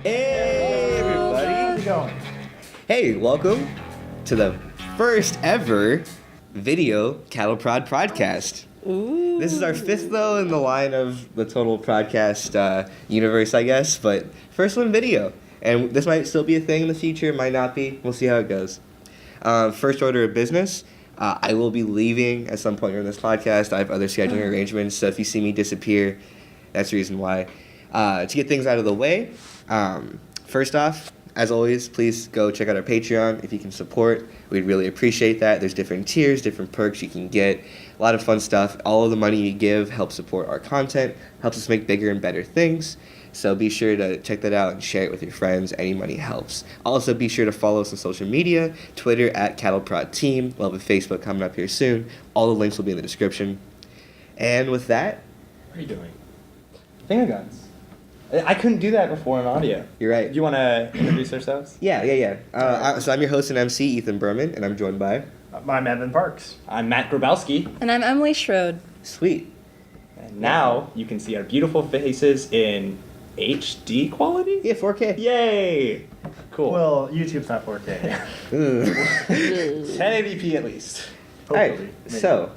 Hey, everybody. How's it going? Hey, welcome to the first ever video Cattle Prod Prodcast. Ooh. This is our fifth, though, in the line of the total Prodcast universe, I guess, but first one video. And this might still be a thing in the future, might not be. We'll see how it goes. First order of business. I will be leaving at some point during this podcast. I have other scheduling arrangements, so if you see me disappear, that's the reason why. To get things out of the way, first off, as always, please go check out our Patreon if you can support. We'd really appreciate that. There's different tiers, different perks you can get. A lot of fun stuff. All of the money you give helps support our content, helps us make bigger and better things. So be sure to check that out and share it with your friends. Any money helps. Also, be sure to follow us on social media, Twitter @CattleProdTeam. We'll have a Facebook coming up here soon. All the links will be in the description. And with that, What are you doing? Finger guns. I couldn't do that before in audio. you're right. Do you want to introduce ourselves? Yeah. So I'm your host and MC, Ethan Berman, and I'm joined by... I'm Evan Parks. I'm Matt Grabowski, And I'm Emily Shrode. Sweet. and now you can see our beautiful faces in HD quality? Yeah, 4K. Yay! Cool. Well, YouTube's not 4K. Ugh. 1080p at least. All right, Hopefully. Maybe. so,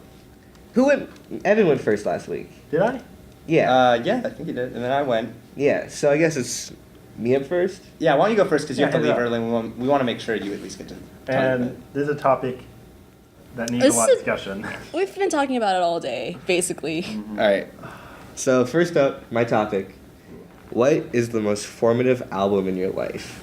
who went... Evan went first last week. Did I? Yeah. Yeah, I think you did. And then I went. Yeah, so I guess it's me up first. Yeah, why don't you go first because you Yeah, have to hit it leave up. early. And we want to make sure you at least get to tell you a bit. And this is a topic that needs This a lot of is- discussion. We've been talking about it all day, basically. All right. So first up, my topic. What is the most formative album in your life?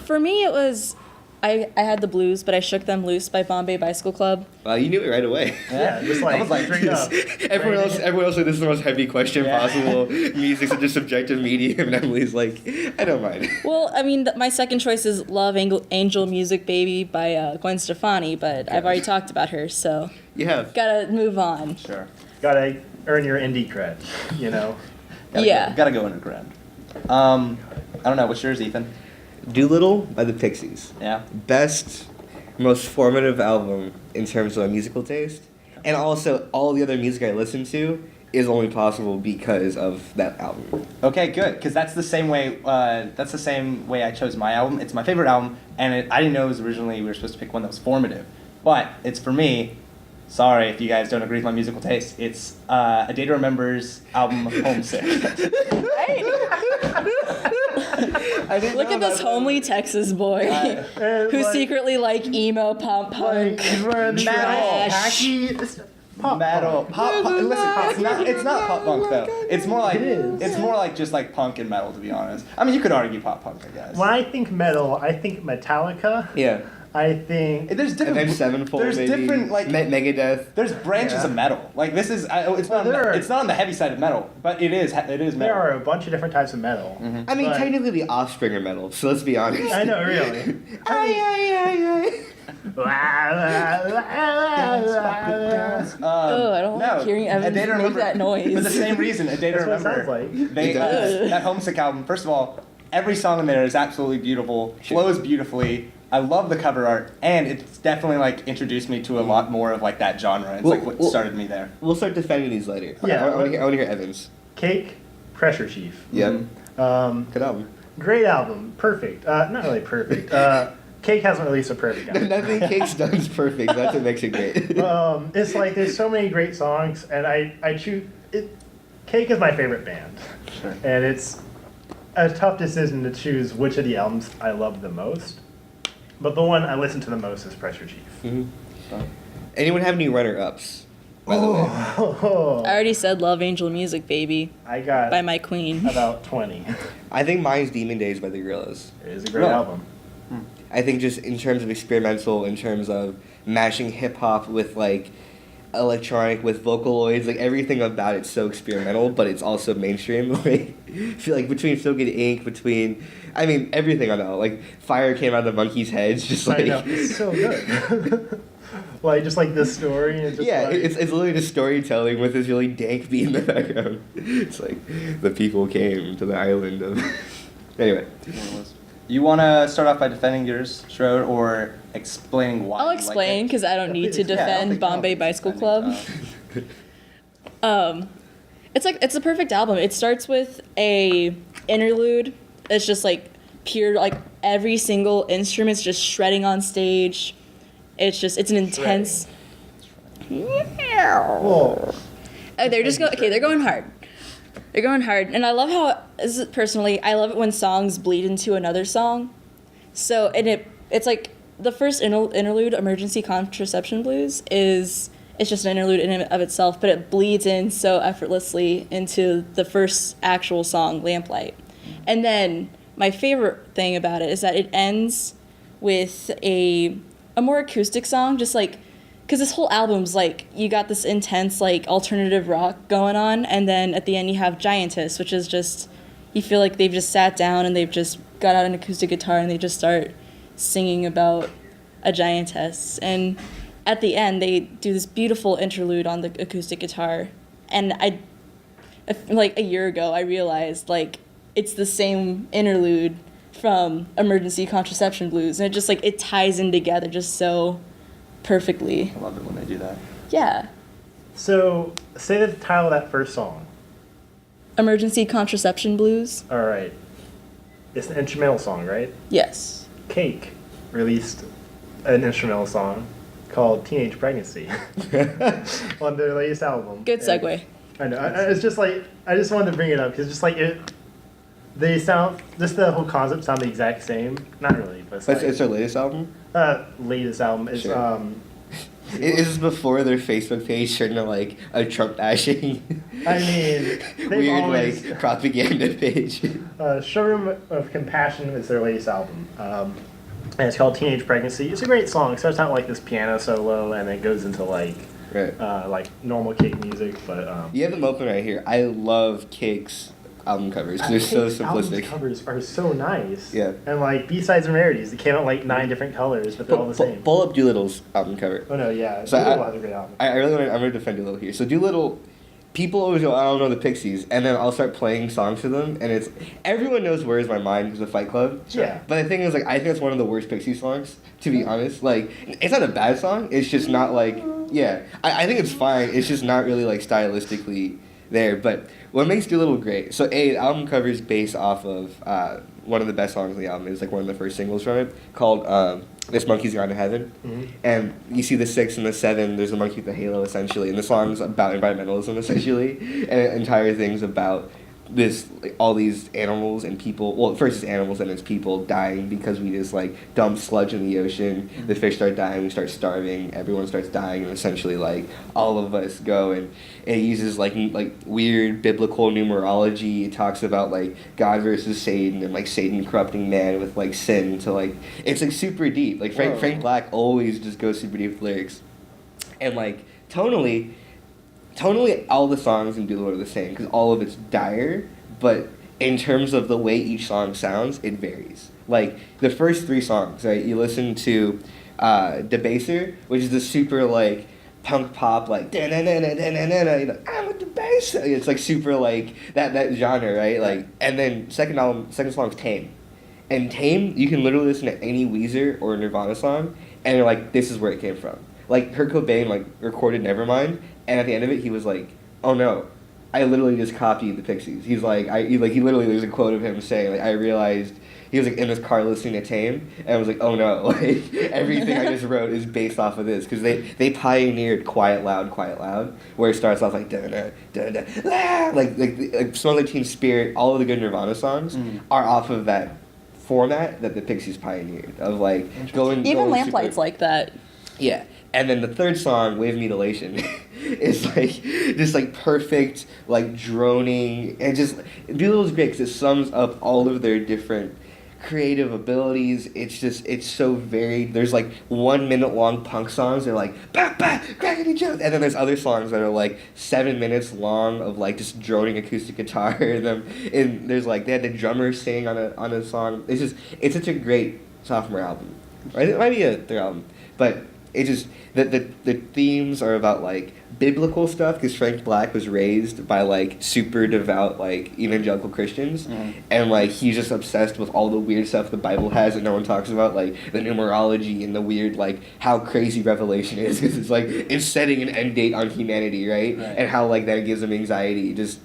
For me, it was... I had the blues, but I shook them loose by Bombay Bicycle Club. Well, you knew it right away. Yeah, just like, I was like, straight up. Everyone else said this is the most heavy question Yeah. possible. Music's such a subjective medium, and Emily's like, I don't mind. Well, I mean, my second choice is Love Angel Music Baby by Gwen Stefani, but I've already talked about her, so You have. gotta move on. Sure. Gotta earn your indie cred, you know? Yeah. Gotta go underground. I don't know. What's yours, Ethan? Doolittle by the Pixies. Yeah. Best, most formative album in terms of musical taste. And also, all the other music I listen to is only possible because of that album. Okay, good. Because that's the same way. That's the same way I chose my album. It's my favorite album, and I didn't know it was originally we were supposed to pick one that was formative, but it's for me. Sorry if you guys don't agree with my musical taste. It's A Day to Remember's album Homesick. Look at this homely Texas boy And who's like- secretly like emo pop punk. He's wearing the Trash. khaki. Pop Metal, pop. Listen, it's not pop punk though. It's more like It is. it's more like just like punk and metal, to be honest. I mean, you could argue pop punk, I guess. When I think metal, I think Metallica. Yeah. I think... There's different. Avenged Sevenfold, There's maybe. different like. Megadeth. There's branches Yeah. of metal. Like this is. It's Well, not. It's not on the heavy side of metal, but it is. It is There metal. are a bunch of different types of metal. I mean, But- technically the Offspring are metal, so let's be honest. I know, really. Oh, I don't like hearing Evan A Day to make Remember- that noise. For the same reason, A Day to That's what it Remember. sounds like. They, It does. that Homesick album, first of all, every song in there is absolutely beautiful, flows beautifully. I love the cover art, and it's definitely like introduced me to a lot more of like that genre. It's like what Well- started me there. We'll start defending these later. Yeah. I want to hear Evans. Cake, Pressure Chief. Yep. Good album. Great album. Perfect. Not really perfect. Cake hasn't released a perfect album. Nothing Cake's done is perfect. That's what makes it great. It's like there's so many great songs, and I choose it. Cake is my favorite band, Sure. and it's a tough decision to choose which of the albums I love the most. But the one I listen to the most is Pressure Chief. Anyone have any runner-ups? By the way. Oh, I already said Love Angel Music Baby I got by my queen. about 20. I think mine's Demon Days by the Gorillaz. It is a great Really? album. I think just in terms of experimental, in terms of mashing hip hop with like electronic, with Vocaloids, like everything about it's so experimental, but it's also mainstream. Like, I feel like between So Good Inc., I mean everything on it. Like Fire came out of the monkey's heads, just I like know, it's so good. Like just like this story and just yeah, like, it's literally just storytelling with this really dank beat in the background. It's like the people came to the island of. Anyway. You want to start off by defending yours, Shrode, or explaining why? I'll you explain like because I don't need to Yeah, I don't defend think- I don't Bombay think Bicycle defending, Club. It's a perfect album. It starts with a interlude. It's just like pure, like every single instrument's just shredding on stage. It's an intense. Whoa. Oh, they're going hard. They're going hard, and I love how, personally, I love it when songs bleed into another song. So, and it's like the first interlude, Emergency Contraception Blues, it's just an interlude in and of itself, but it bleeds in so effortlessly into the first actual song, Lamplight. And then my favorite thing about it is that it ends with a more acoustic song, just like, because this whole album's like, you got this intense like alternative rock going on, and then at the end you have Giantess, which is just, you feel like they've just sat down and they've just got out an acoustic guitar and they just start singing about a giantess. And at the end they do this beautiful interlude on the acoustic guitar, and like a year ago I realized like it's the same interlude from Emergency Contraception Blues, and it just like, it ties in together just so perfectly. I love it when they do that. Yeah. So, say the title of that first song. Emergency Contraception Blues. All right. It's an instrumental song, right? Yes. Cake released an instrumental song called Teenage Pregnancy on their latest album. Good segue. I know. It's just like, I just wanted to bring it up because just like they sound, just the whole concept sound the exact same. Not really, but It's their latest album? latest album is Sure. Is this before their Facebook page turned to like a Trump bashing? I mean, they've weird always, like propaganda page. Showroom of Compassion is their latest album. And it's called Teenage Pregnancy. It's a great song. It starts out like this piano solo and it goes into like normal Cake music, but You have them open right here. I love Cake's album covers. They're so Cake's simplistic. album covers are so nice. Yeah. And like B-sides and rarities, they came out like 9 different colors, but they're all the same. Pull up Doolittle's album cover. Oh no, yeah. So Doolittle has a great album. I really I'm going to defend Doolittle here. So Doolittle, people always go, I don't know the Pixies, and then I'll start playing songs for them, and it's, everyone knows Where Is My Mind because of Fight Club. Yeah. But the thing is, like, I think it's one of the worst Pixie songs, to be honest. Like, it's not a bad song, it's just not like, yeah. I think it's fine, it's just not really, like, stylistically there, but what makes Doolittle great, so the album cover is based off of one of the best songs on the album. It's like one of the first singles from it, called This Monkey's Gone to Heaven. Mm-hmm. And you see the 6 and the 7, there's a monkey with a halo essentially, and the song's about environmentalism essentially, and the entire thing's about this, like, all these animals and people, well, first it's animals and it's people dying because we just like dump sludge in the ocean, the fish start dying, we start starving, everyone starts dying, and essentially like all of us go, and it uses like weird biblical numerology. It talks about like God versus Satan and like Satan corrupting man with like sin to like, it's like super deep. Like Frank Black always just goes super deep with lyrics, and like tonally all the songs in Doolittle are the same because all of it's dire, but in terms of the way each song sounds, it varies. Like the first 3 songs, right? You listen to Debaser, which is the super like punk pop, like I'm a Debaser. It's like super like that genre, right? Like, and then second song's Tame, and Tame you can literally listen to any Weezer or Nirvana song, and you're like, this is where it came from. Like Kurt Cobain like recorded Nevermind, and at the end of it he was like, oh no, I literally just copied the Pixies. He's like, he literally, there's a quote of him saying like, I realized, he was like in his car listening to Tame, and I was like, oh no, like everything I just wrote is based off of this, because they pioneered Quiet Loud, where it starts off like da da da da la, like Smells Like Teen Spirit. All of the good Nirvana songs are off of that format that the Pixies pioneered of like going. Even Lamplight's like that. Yeah. And then the third song, Wave Mutilation, is like just like perfect, like droning, and just Doolittle's great because it sums up all of their different creative abilities. It's so varied. There's like 1 minute long punk songs. They're like bah bah crackety joke, and then there's other songs that are like 7 minutes long of like just droning acoustic guitar. And there's like they had the drummer sing on a song. It's such a great sophomore album. Or it might be a third album, but it just the themes are about like biblical stuff because Frank Black was raised by like super devout like evangelical Christians, and like he's just obsessed with all the weird stuff the Bible has that no one talks about, like the numerology and the weird like how crazy Revelation is because it's like it's setting an end date on humanity, right? And how like that gives him anxiety. Just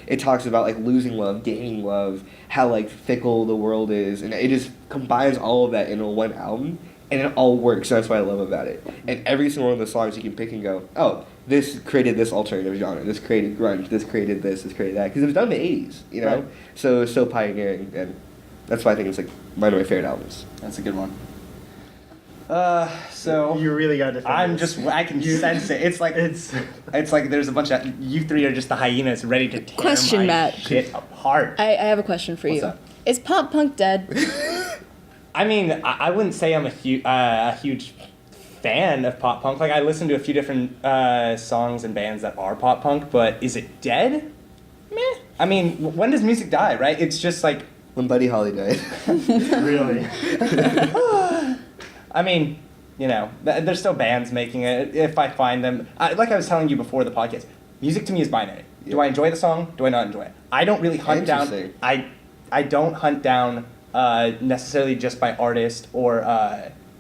it talks about like losing love, gaining love, how like fickle the world is, and it just combines all of that into one album. And it all works. That's what I love about it. And every single one of the songs you can pick and go, oh, this created this alternative genre. This created grunge. This created this. This created that. Because it was done in the 80s, you know? Right. So it's so pioneering. And that's why I think it's like one of my favorite albums. That's a good one. So you really got to. I can sense it. It's like there's a bunch of you three are just the hyenas ready to tear my Matt. shit apart. I have a question for you. Up? Is pop punk dead? I mean, I wouldn't say I'm a huge fan of pop punk. Like, I listen to a few different songs and bands that are pop punk, but is it dead? Meh. I mean, when does music die, right? It's just like... When Buddy Holly died. Really? I mean, you know, there's still bands making it. If I find them... like I was telling you before the podcast, music to me is binary. Yep. Do I enjoy the song? Do I not enjoy it? I don't really hunt down... I don't hunt down... necessarily just by artist or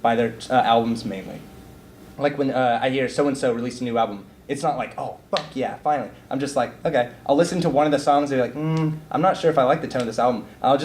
by their albums mainly. Like when I hear so-and-so released a new album, it's not like, oh, fuck yeah, finally. I'm just like, okay, I'll listen to one of the songs and be like, I'm not sure if I like the tone of this album. I'll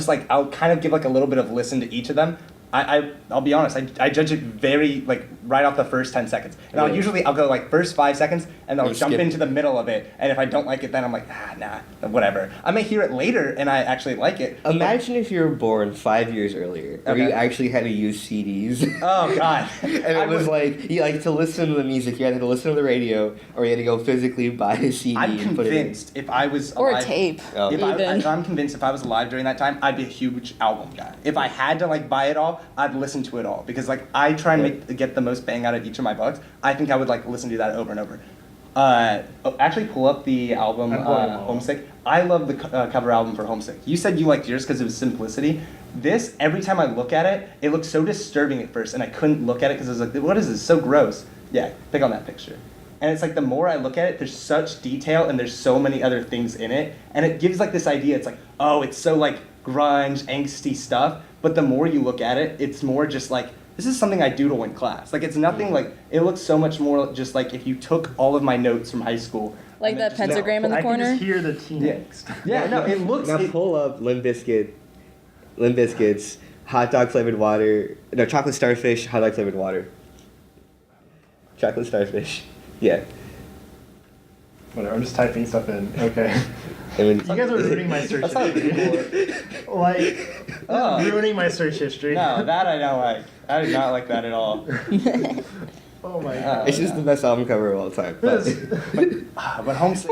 kind of give like a little bit of listen to each of them. I'll be honest, I judge it very, like, right off the first 10 seconds. And I'll go, like, first 5 seconds, and I'll jump into the middle of it, and if I don't like it, then I'm like, nah, whatever. I may hear it later, and I actually like it. Imagine if you were born 5 years earlier, or you actually had to use CDs. Oh, God. And it was like, you like to listen to the music, you had to listen to the radio, or you had to go physically buy a CD and put it in. I'm convinced if I was alive... Or a tape, I'm convinced if I was alive during that time, I'd be a huge album guy. If I had to, like, buy it all, I'd listen to it all because like I try and get the most bang out of each of my bucks. I think I would like listen to that over and over. Actually, pull up the album Homesick. I love the cover album for Homesick. You said you liked yours because it was simplicity. This, every time I look at it, it looks so disturbing at first, and I couldn't look at it because I was like, what is this? So gross. Yeah, pick on that picture. And it's like the more I look at it, there's such detail and there's so many other things in it, and it gives like this idea. It's like, oh, it's so like grunge, angsty stuff. But the more you look at it, it's more just like, this is something I doodle in class. Like, it's nothing like, it looks so much more just like if you took all of my notes from high school. Like that pentagram in the corner? I can just hear the T next. Yeah, no, it looks... Now pull up Limp Bizkit's hot dog flavored water, no, chocolate starfish, hot dog flavored water. Chocolate starfish, yeah. Whatever, I'm just typing stuff in. Okay. You guys are ruining my search history. Ruining my search history. No, that I don't like. I did not like that at all. Oh my god. It's just the best album cover of all time. But Homesick,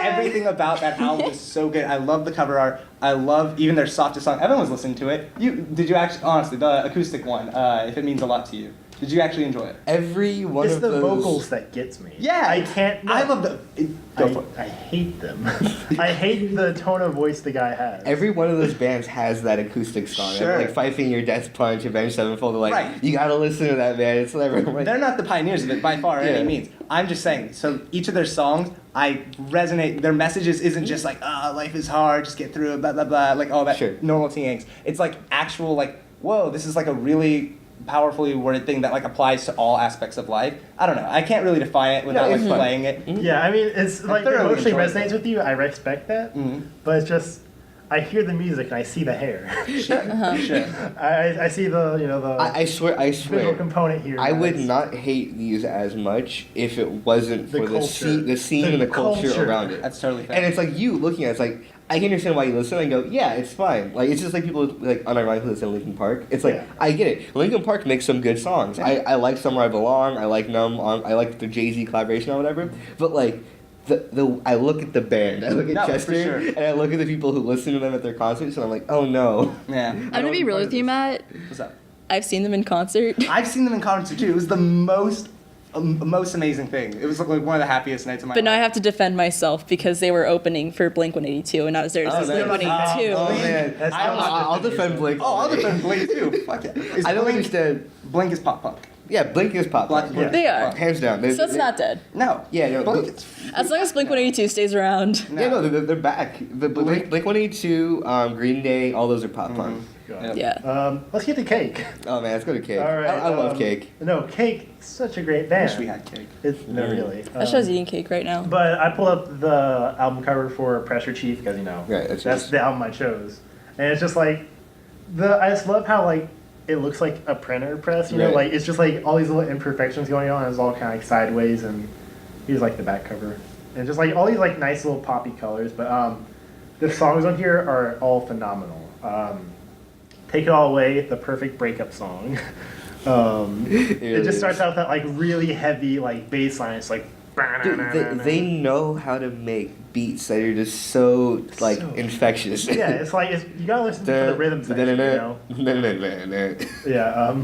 everything about that album is so good. I love the cover art. I love even their softest song. Evan was listening to it. Did you actually, honestly, the acoustic one, If It Means a Lot to You. Did you actually enjoy it? Every one of those... It's the vocals that gets me. Yeah. I can't... No. I love the... I hate them. I hate the tone of voice the guy has. Every one of those bands has that acoustic song. Sure. Like Five Finger Death Punch, Avenged Sevenfold. Like, right. You gotta listen to that, man. It's never... They're not the pioneers of it by far, any means. I'm just saying, so each of their songs, I resonate. Their messages isn't just like, life is hard, just get through it, blah, blah, blah. Like all that normal teen angst. It's like actual, like, whoa, this is like a really... powerfully worded thing that like applies to all aspects of life. I don't know. I can't really define it without playing it. Yeah, I mean, it's like it emotionally resonates with you. I respect that, but it's just I hear the music and I see the hair. Sure. I see the the. I swear. Visual component here. I would not hate these as much if it wasn't for the scene and the culture around it. That's totally fair. And it's like you looking at it, it's like. I can understand why you listen and go, yeah, it's fine. Like, it's just like people, like, unironically listen to Linkin Park. It's like, I get it. Linkin Park makes some good songs. I like Somewhere I Belong. I like Numb. I like the Jay-Z collaboration or whatever. But, like, I look at the band. I look at Chester. And I look at the people who listen to them at their concerts, and I'm like, oh, no. Yeah. I'm going to be real with you, Matt. What's up? I've seen them in concert. I've seen them in concert, too. It was the most amazing thing. It was like one of the happiest nights of my life. But now I have to defend myself because they were opening for Blink-182 and I was there to see Blink-182. Oh man, I'll defend Blink. Oh, I'll defend Blink too. Fuck it. I don't understand. Blink is pop punk. Yeah, Blink is pop punk. Blink. They are. Hands down. So it's not dead. No. Yeah, no. Blink. As long as Blink 182 stays around. Yeah, no, they're back. The Blink 182, Green Day, all those are pop punk. Yep. Yeah. Let's get to Cake. Oh man, let's go to Cake. All right. I love Cake. No, Cake, such a great I band. wish we had Cake. No, really. I was eating cake right now. But I pulled up the album cover for Pressure Chief because Right, that's the album I chose, and it's just like I just love how like it looks like a printer press, you know, Right. like it's just like all these little imperfections going on. And it's all kind of like sideways, and here's like the back cover, and just like all these like nice little poppy colors. But the songs on here are all phenomenal. Take It All Away, the perfect breakup song. It just starts out with that like really heavy like bass line. It's like Dude, they know how to make beats that are just so like infectious. yeah, it's like you gotta listen to the rhythm section, you know. Yeah,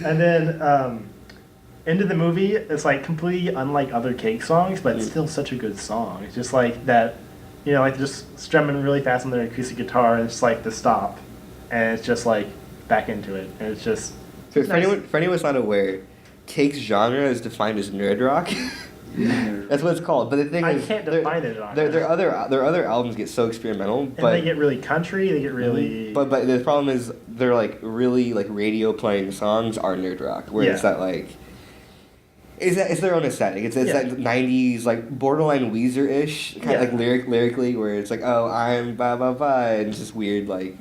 and then into the movie, it's like completely unlike other Cake songs, but it's still such a good song. It's just like that, you know, like just strumming really fast on their acoustic guitar, and it's like the stop, and it's just like back into it, and it's just. So nice. for anyone who's not aware, Cake's genre is defined as nerd rock. That's what it's called. But the thing I is, can't define it on their other albums get so experimental, and but they get really country. They get really. But the problem is they're like really like radio playing songs are nerd rock, where it's that like. It's their own aesthetic. It's that 90s like borderline Weezer-ish kind of like lyrically, where it's like, oh, I'm blah blah blah, and it's just weird like.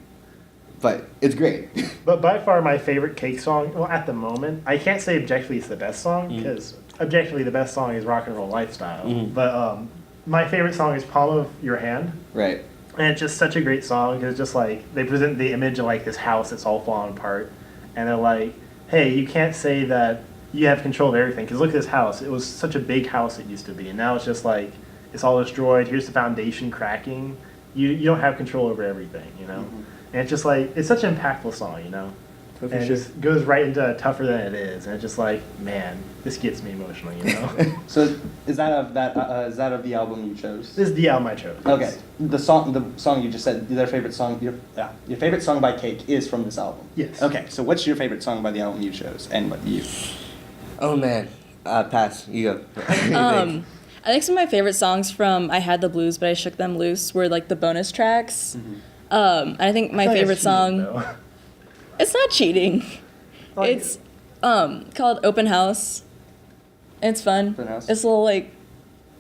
But it's great. But by far my favorite Cake song, well, at the moment, I can't say objectively it's the best song, because objectively the best song is Rock and Roll Lifestyle. But my favorite song is Palm of Your Hand. Right. And it's just such a great song, because it's just like, they present the image of like this house that's all falling apart. And they're like, hey, you can't say that you have control of everything, because look at this house. It was such a big house it used to be, and now it's just like, it's all destroyed. Here's the foundation cracking. You don't have control over everything, you know? And it's just like, it's such an impactful song, you know? For And it sure. just goes right into Tougher Than It Is. And it's just like, man, this gets me emotional, you know? So is that of the album you chose? This is the album I chose. Okay, the song you just said, their favorite song, your favorite song by Cake is from this album. Yes. Okay, so what's your favorite song by the album you chose, and what you? Oh man, pass. You go. I think some of my favorite songs from I Had the Blues, but I Shook Them Loose were like the bonus tracks. I think my I feel like favorite it's cheating, song. though. It's not cheating. Like- It's called Open House. It's fun. Open House. It's a little like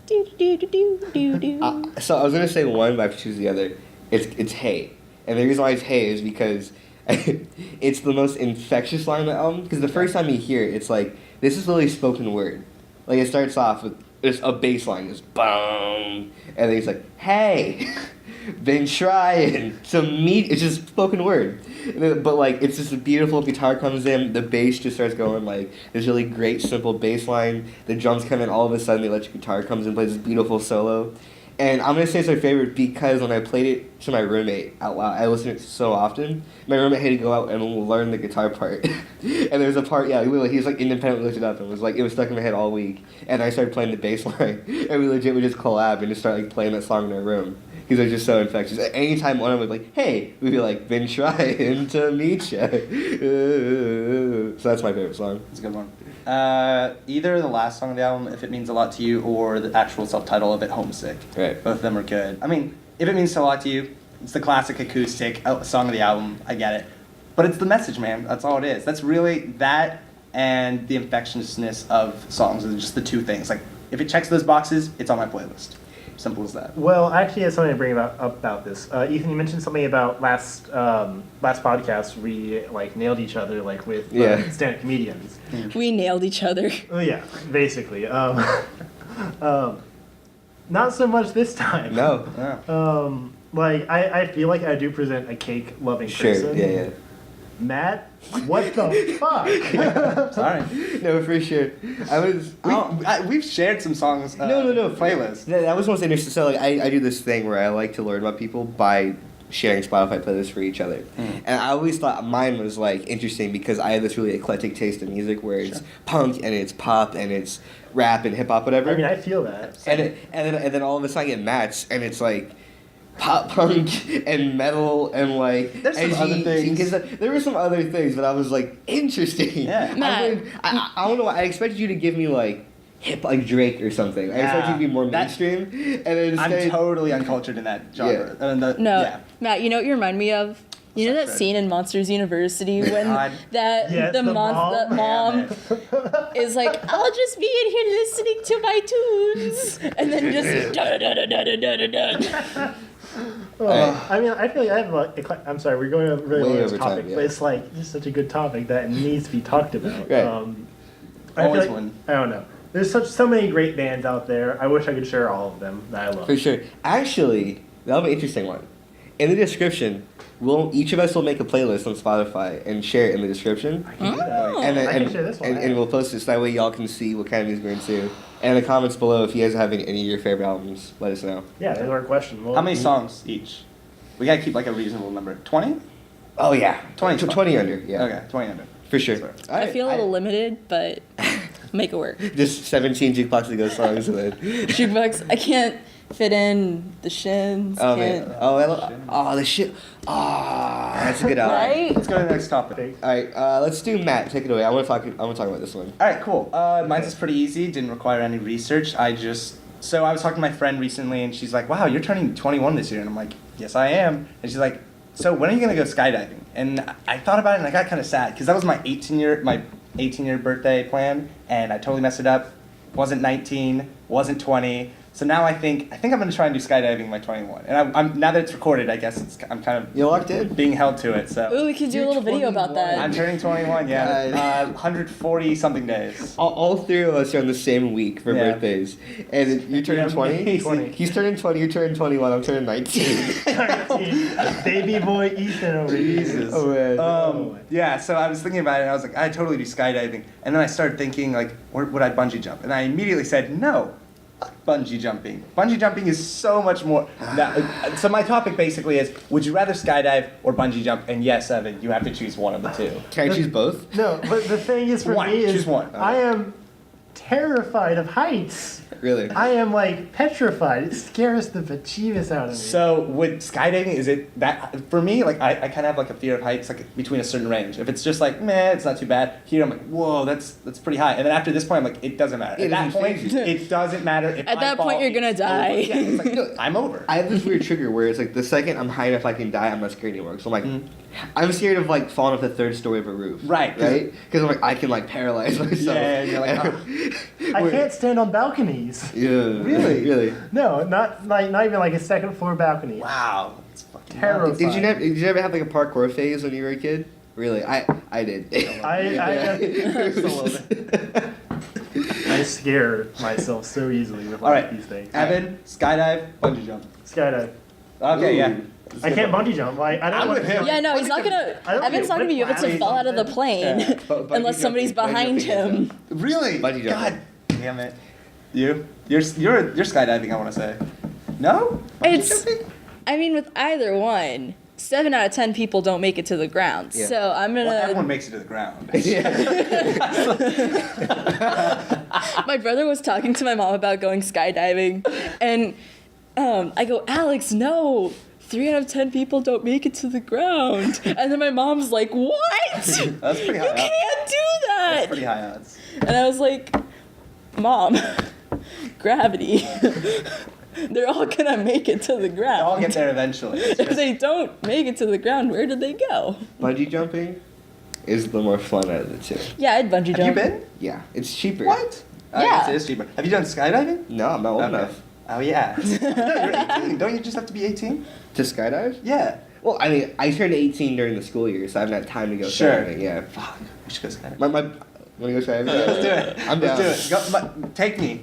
do do do do do do. So I was gonna say one, but I have to choose the other. It's Hey, and the reason why it's Hey is because it's the most infectious line on the album. Because the first time you hear it, it's like this is literally spoken word. Like it starts off with just a bass line, just boom, and then it's like Hey, been trying to meet. It's just spoken word, but like it's just a beautiful guitar comes in, the bass just starts going like this really great simple bass line. The drums come in, all of a sudden the electric guitar comes in, plays this beautiful solo. And I'm gonna say it's my favorite because when I played it to my roommate out loud, I listened to it so often. My roommate had to go out and learn the guitar part, and there was a part, he was like independently looked it up and was like, it was stuck in my head all week. And I started playing the bass line, and we legit would just collab and just start like playing that song in our room because it was just so infectious. Anytime one of them was like, "Hey," we'd be like, "Been trying to meet ya." So that's my favorite song. It's a good one. Either the last song of the album, If It Means a Lot to You, or the actual self-title of it, Homesick. Right. Both of them are good. I mean, If It Means a Lot to You, it's the classic acoustic song of the album. I get it. But it's the message, man. That's all it is. That's really that and the infectiousness of songs are just the two things. Like, if it checks those boxes, it's on my playlist. Simple as that. Well, I actually have something to bring about this. Ethan, you mentioned something about last podcast. We like nailed each other like with stand-up comedians. We nailed each other. Oh yeah, basically. Not so much this time. No. Yeah. Like I feel like I do present a cake-loving person. Sure. Yeah. Matt, what the fuck? Sorry. No, for sure. We've shared some songs. No. Playlists. That was most interesting. So like, I do this thing where I like to learn about people by sharing Spotify playlists for each other. And I always thought mine was like interesting because I have this really eclectic taste in music where it's punk and it's pop and it's rap and hip hop, whatever. I mean, I feel that. And then all of a sudden I get Matt's and it's like pop punk and metal and like There's some other things. Because there were some other things, but I was like, interesting. Yeah. Matt. I don't know. I expected you to give me like hip like Drake or something. I expected you to be more mainstream. And then I'm instead, totally uncultured in that genre. No, Yeah. Matt, you know what you remind me of? You know that scene in Monsters University when God. that the mom is like, I'll just be in here listening to my tunes, and then just da da da da da da da. I mean, I feel like I have like, I'm sorry, we're going really Way over this over topic, time, yeah. but it's like just such a good topic that it needs to be talked about. Right. I Always feel like, one. I don't know. There's so many great bands out there. I wish I could share all of them that I love. for sure. Actually, that'll be an interesting one. In the description, each of us will make a playlist on Spotify and share it in the description. I can do that. Oh. And then, I can share this one. and we'll post it so that way y'all can see what kind of music we're into. And in the comments below, if you guys are having any of your favorite albums, let us know. Yeah, that's our question. Well, How many songs each? We gotta keep like a reasonable number. 20? Oh yeah, 20 20 under, yeah, Okay, 20 under. for sure. Sorry. I feel a little limited, but make it work. Just 17 Jukebox to Go songs and then. Jukebox, I can't fit in the Shins. Oh can't- man, the shit. That's a good album. Right? Let's go to the next topic. All right, let's do Matt. Take it away. I want to talk about this one. All right, cool. Mine's is pretty easy. Didn't require any research. So I was talking to my friend recently, and she's like, "Wow, you're turning 21 this year," and I'm like, "Yes, I am." And she's like, "So when are you gonna go skydiving?" And I thought about it, and I got kind of sad because that was my 18-year birthday plan, and I totally messed it up. Wasn't 19, wasn't 20. So now I think I'm gonna try and do skydiving by 21. And I'm now that it's recorded, I guess I'm kind of You locked in? being held to it. So Ooh, we could do a little video about that. I'm turning 21. Yeah, 140 something days. All three of us are on the same week for Yeah. birthdays, and you're turning 20. Amazing. He's turning 20. You're turning 21. I'm turning 19. Baby boy Ethan over here. Jesus. Oh man. Yeah, so I was thinking about it, and I was like, I totally do skydiving. And then I started thinking, like, would I bungee jump? And I immediately said, no, fuck bungee jumping. Bungee jumping is so much more. So my topic basically is, would you rather skydive or bungee jump? And yes, Evan, you have to choose one of the two. Can I choose both? No, but the thing is for One. me is Choose one. I am terrified of heights. Really? I am like petrified. It scares the bejeebus out of me. So with skydiving, is it that for me? Like I kind of have like a fear of heights, like between a certain range. If it's just like meh, it's not too bad. Here I'm like, whoa, that's pretty high. And then after this point, I'm like, it doesn't matter. It At that doesn't point, phase you. it doesn't matter. If At I that point, fall, you're gonna it's die. over. Yeah, it's like, no, I'm over. I have this weird trigger where it's like the second I'm high enough I can die, I'm not scared anymore. So I'm like, Mhm. I'm scared of like falling off the third story of a roof. Right. Right? Because I'm like, I can like paralyze myself. Yeah, you're like, I can't stand on balconies. Yeah. Really? Really. No, not even like a second floor balcony. wow, it's fucking Terrible. Did you ever have like a parkour phase when you were a kid? Really? I did. I scare myself so easily with All right, these things. Evan, skydive, bungee jump. Skydive. Okay, Ooh. yeah. I can't bungee jump. I I'm don't with him. Yeah, no, he's not gonna. I don't Evan's get not gonna be able to whiplash fall out of the plane Yeah, unless somebody's behind him. Really? Bungee jumping. God damn it. You're skydiving, I want to say. No? Bungee It's. jumping? I mean, with either one, 7 out of 10 people don't make it to the ground. Yeah. So I'm gonna. Well, everyone makes it to the ground. My brother was talking to my mom about going skydiving, and I go, Alex, no. 3 out of 10 people don't make it to the ground. And then my mom's like, what? That's pretty high You odds. can't do That's that. pretty high odds. And I was like, Mom, gravity. They're all gonna make it to the ground. I'll get there eventually. It's If just- they don't make it to the ground, where did they go? Bungee jumping is the more fun out of the two. Yeah, I'd bungee jump. Have you been? Yeah, it's cheaper. What? I Yeah. guess it is cheaper. Have you done skydiving? No, I'm not old Okay. enough Oh, yeah. No, you're 18. Don't you just have to be 18? to skydive. Yeah. Well, I mean, I turned 18 during the school year, so I haven't had time to go Sure. skydiving. Yeah. Fuck. We should go skydiving. Wanna go skydiving? Let's do it. I'm down. Let's do it.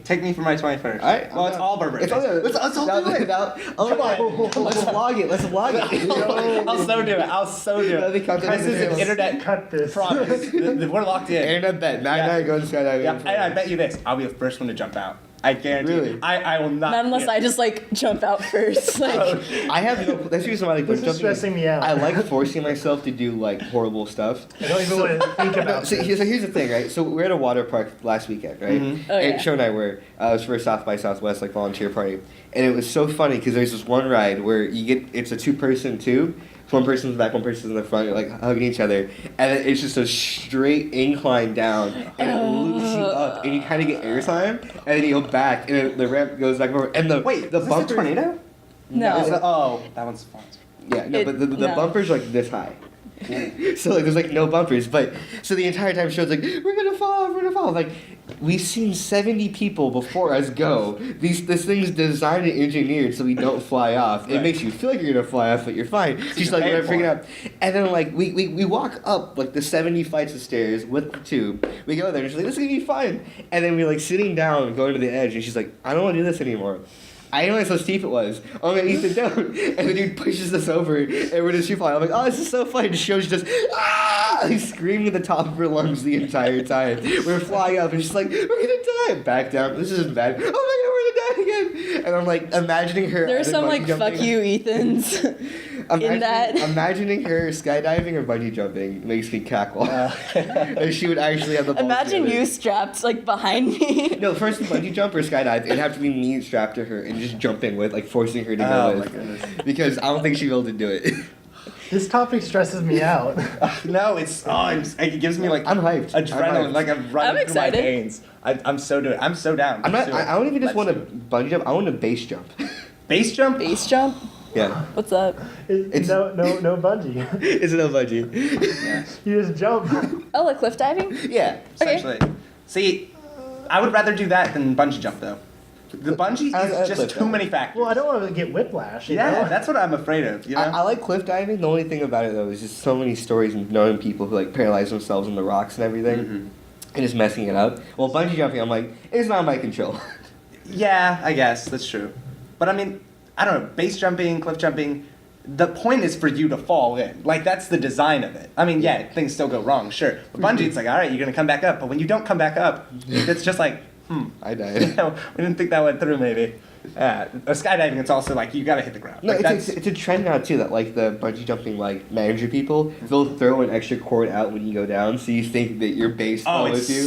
Take me for my 21st. All right. Well, it's all Berman. It's all good. Let's all do it. Come on. Let's vlog it. Let's vlog it. I'll so do it. I'll so do Let me it. cut This is an this. internet Cut this. promise. We're locked in. Internet bet. Matt and I are going skydiving. Yeah, and I bet you this. I'll be the first one to jump out. I guarantee. Really? I will not. Not unless I just like jump out first. Like I have no. That's the reason why I like This is jumping. stressing me out. I like forcing myself to do like horrible stuff. I don't even want to think about So, this. so here's the thing, right? So we're at a water park last weekend, right? Mm-hmm. Oh, yeah. And Shrode and I were. It was for a South by Southwest like volunteer party, and it was so funny because there's this one ride where you get it's a 2-person tube. So one person's in the back, one person's in the front, you're like hugging each other, and then it's just a straight incline down, and it loops you up, and you kind of get airtime, and then you go back, and the ramp goes back and forth, and the Wait, the is this bumper a tornado? no. Is it- oh, that one's fun. Yeah, no, It- but the no. bumpers are like this high. So like there's like no bumpers, but so the entire time Shrode's like, we're gonna fall. Like we've seen 70 people before us go. This thing's designed and engineered so we don't fly off. It Right. makes you feel like you're gonna fly off, but you're fine. She's like, you're we're paying freaking out. And then like we walk up like the 70 flights of stairs with the tube. We go there and she's like, this is gonna be fun. And then we're like sitting down, going to the edge, and she's like, I don't want to do this anymore. I didn't realize how steep it was. I'm gonna eat it down. And the dude pushes us over, and we're just flying. I'm like, oh, this is so fun. And Show's just, like, screaming at the top of her lungs the entire time. We're flying up, and she's like, we're gonna die. Back down. This isn't bad. Oh my god, we're gonna die again. And I'm like, imagining her. There's either some bungee like jumping- fuck you Ethans in that. Imagining her skydiving or bungee jumping makes me cackle. And she would actually have the balls Imagine together. you strapped like behind me. No, first bungee jump or skydive, it'd have to be me strapped to her and just jumping with, like forcing her to go Oh my with. goodness. Because I don't think she'd be able to do it. This topic stresses me out. No, it gives me like I'm hyped. I'm adrenaline, hyped. like I'm running I'm through my excited. veins. I'm so doing. I'm so down. I'm not. Let's do it. I don't even just Let's want to do it. bungee jump. I want to base jump. Base jump. Base jump? Yeah. What's that? It's- No bungee. Is it a bungee? Yeah. You just jump. Oh, like cliff diving? Yeah. Okay. Essentially. See, I would rather do that than bungee jump though. The bungee I is cliff just too diving. many factors. Well, I don't want to get whiplash. You Yeah, know? that's what I'm afraid of. You know. I like cliff diving. The only thing about it though is just so many stories and knowing people who like paralyze themselves on the rocks and everything, and just messing it up. Well, bungee jumping, I'm like, it's not my control. Yeah, I guess that's true. But I mean, I don't know. Base jumping, cliff jumping. The point is for you to fall in. Like that's the design of it. I mean, yeah, things still go wrong, sure. But bungee, it's like, all right, you're gonna come back up. But when you don't come back up, it's just like, I died. we didn't think that went through, maybe. Skydiving, it's also like you gotta hit the ground. No, Like, it's a trend now too that like the bungee jumping like manager people, they'll throw an extra cord out when you go down, so you think that your base oh, follows you.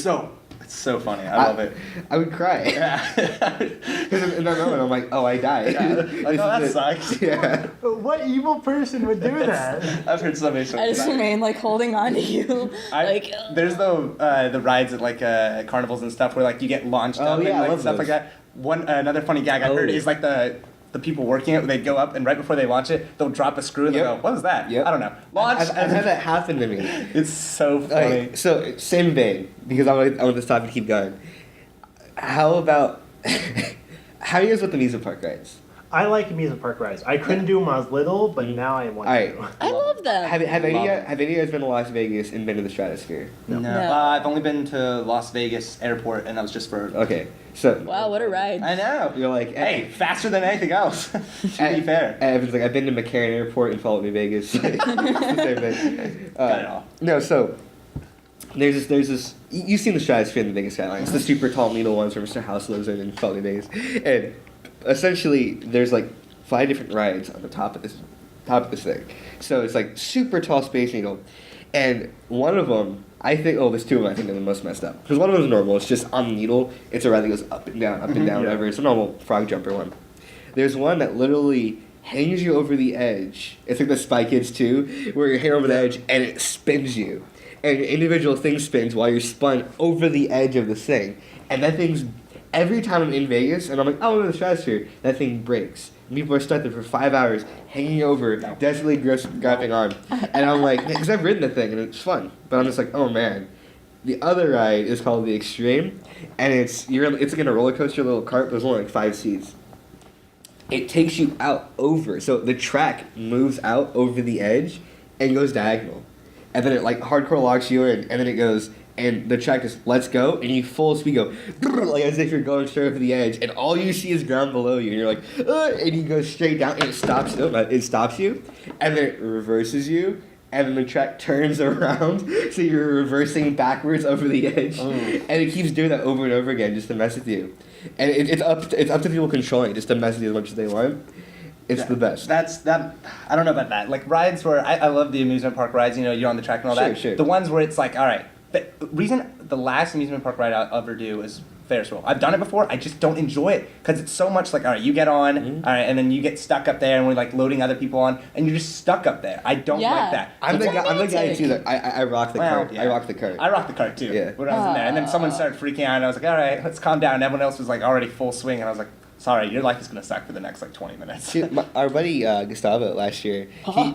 it's so funny. I love it. I would cry. Yeah. Because in that moment, I'm like, oh, I died. Yeah, like, This oh, that is it. sucks. Yeah. What evil person would do that? I've heard so many I stories. just about it. remain like holding on to you. Like There's the rides at like carnivals and stuff where like you get launched Oh, up yeah, I and like love stuff those. like that. Another funny gag I heard Oh. is like the people working it, they go up and right before they launch it, they'll drop a screw and Yep. they'll go, what was that? Yep. I don't know. Launch. I've had that happen to me. It's so funny. Like, so same vein, because I want this topic to keep going. How about how are you guys with the amusement park rides? I like amusement park rides. I couldn't do them when I was little, but now I want Alright. to. I love them. Have any Love it. have any of you guys been to Las Vegas and been to the Stratosphere? No. No. I've only been to Las Vegas airport and that was just for. Okay, so Wow, what a ride. I know. you're like, Hey, faster than anything else. To be fair. Evan's like, I've been to McCarran Airport and followed me Vegas. It's the same thing. Got it all. No, so there's this. You've seen the Stratosphere in the Vegas skyline. It's the super tall needle ones where Mr. House lives in Salt Lake Vegas, and essentially there's like 5 different rides on the top of this thing. So it's like super tall Space Needle, and one of them. I think, there's 2 of them I think are the most messed up. Because one of them is normal, it's just on the needle, it's a ride that goes up and down, Yeah. whatever. It's a normal frog jumper one. There's one that literally hangs you over the edge. It's like the Spy Kids 2, where you're hanging over the edge and it spins you. And your individual thing spins while you're spun over the edge of this thing. And that thing's, every time I'm in Vegas and I'm like, oh, I'm in the Stratosphere, that thing breaks. And people are stuck there for 5 hours, hanging over, desperately grabbing on. And I'm like, because I've ridden the thing and it's fun. But I'm just like, oh man. The other ride is called the Extreme, and it's like in a roller coaster little cart, but there's only like 5 seats. It takes you out over, so the track moves out over the edge and goes diagonal. And then it like hardcore locks you in, and then it goes, and the track just lets go, and you full speed go, like as if you're going straight over the edge, and all you see is ground below you, and you're like, and you go straight down, and it stops you, and then it reverses you, and then the track turns around, so you're reversing backwards over the edge, and it keeps doing that over and over again just to mess with you. And it's up to people controlling it just to mess with you as much as they want. It's the best. I don't know about that. Like rides where I love the amusement park rides. You know, you're on the track and all that. Sure. The ones where it's like, all right. The last amusement park ride I'll ever do is Ferris wheel. I've done it before. I just don't enjoy it because it's so much like, all right, you get on, all right, and then you get stuck up there, and we're like loading other people on, and you're just stuck up there. I don't like that. I'm the guy too that I rock the cart. Yeah. I rock the cart. I rocked the cart too. Yeah. When I was in there, and then someone started freaking out, and I was like, all right, let's calm down. And everyone else was like already full swing, and I was like, sorry, your life is gonna suck for the next like 20 minutes. See, our buddy Gustavo last year,